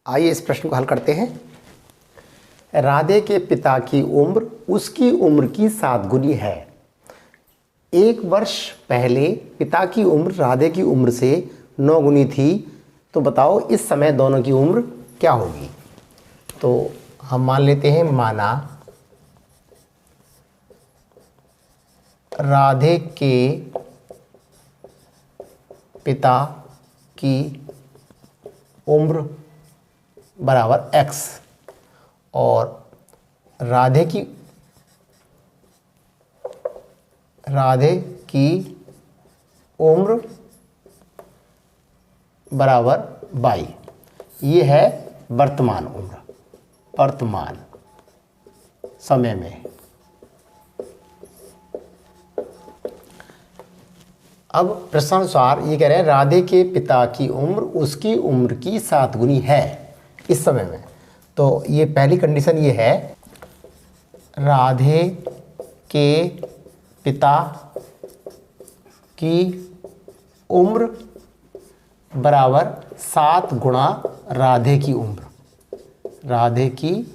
आइए इस प्रश्न को हल करते हैं। राधे के पिता की उम्र उसकी उम्र की 7 गुनी है। 1 वर्ष पहले पिता की उम्र राधे की उम्र से 9 गुनी थी। तो बताओ इस समय दोनों की उम्र क्या होगी। तो हम मान लेते हैं, माना राधे के पिता की उम्र बराबर x और राधे की उम्र बराबर y। ये है वर्तमान उम्र, वर्तमान समय में। अब प्रश्नानुसार ये कह रहे हैं राधे के पिता की उम्र उसकी उम्र की 7 गुनी है इस समय में। तो ये पहली कंडीशन ये है, राधे के पिता की उम्र बराबर 7 गुणा राधे की उम्र, राधे की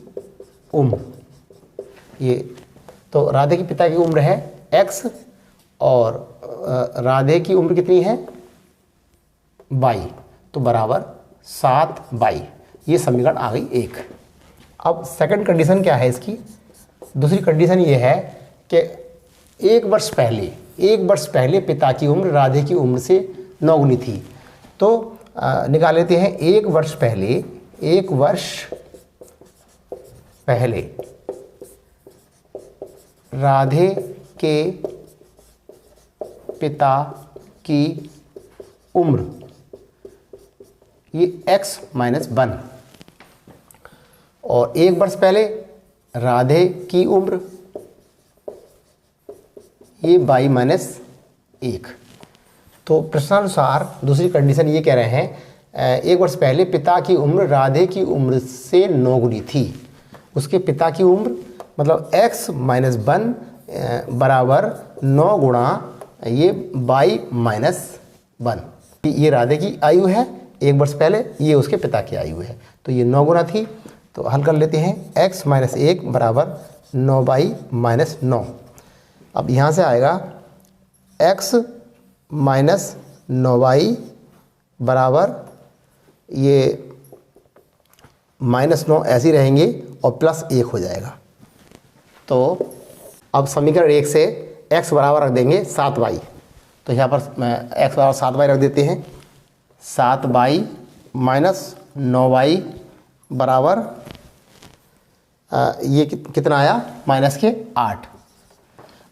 उम्र। ये तो राधे के पिता की उम्र है x और राधे की उम्र कितनी है y, तो बराबर 7y। ये समीकरण आ गई 1। अब सेकंड कंडीशन क्या है इसकी? दूसरी कंडीशन ये है कि 1 वर्ष पहले पिता की उम्र राधे की उम्र से 9 गुनी थी। तो निकाल लेते हैं 1 वर्ष पहले राधे के पिता की उम्र, ये x - 1 और 1 वर्ष पहले राधे की उम्र, ये y - 1। तो प्रश्नानुसार दूसरी कंडीशन ये कह रहे हैं 1 वर्ष पहले पिता की उम्र राधे की उम्र से 9 गुनी थी। उसके पिता की उम्र मतलब x - 1 बराबर 9 गुणा ये y - 1। ये राधे की आयु है 1 वर्ष पहले, ये उसके पिता की आयु है। तो ये 9 गुना थी। तो हल कर लेते हैं, x - 1 बराबर 9y - 9। अब यहाँ से आएगा x - 9y बराबर ये -9 ऐसे ही रहेंगे और +1 हो जाएगा। तो अब समीकरण 1 से x बराबर रख देंगे 7y। तो यहाँ पर x बराबर 7y रख देते हैं। 7y - 9y बराबर ये कितना आया -8।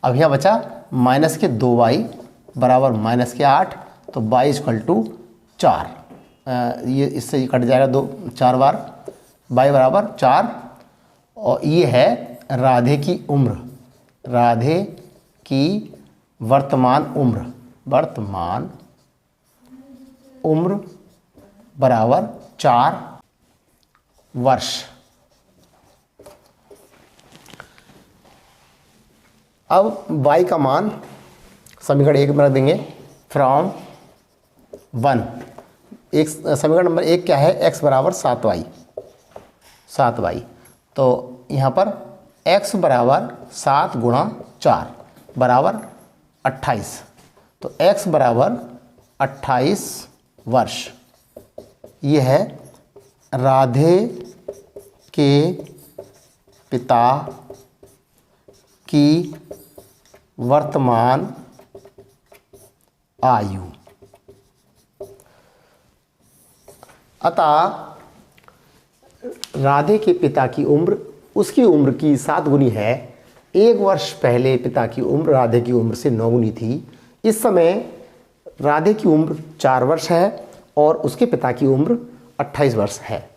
अब यहाँ बचा -2y बराबर -8। तो y = 4। ये इससे कट जाएगा 4 बार, y बराबर 4। और ये है राधे की उम्र, राधे की वर्तमान उम्र बराबर 4 वर्ष। अब y का मान समीकरण 1 में रख देंगे, फ्रॉम 1। एक समीकरण नंबर 1 क्या है, x बराबर 7y। तो यहाँ पर x बराबर 7 गुणा 4 बराबर 28। तो x बराबर 28 वर्ष। ये है राधे के पिता की वर्तमान आयु। अतः राधे के पिता की उम्र उसकी उम्र की 7 गुनी है। 1 वर्ष पहले पिता की उम्र राधे की उम्र से 9 गुनी थी। इस समय राधे की उम्र 4 वर्ष है और उसके पिता की उम्र 28 वर्ष है।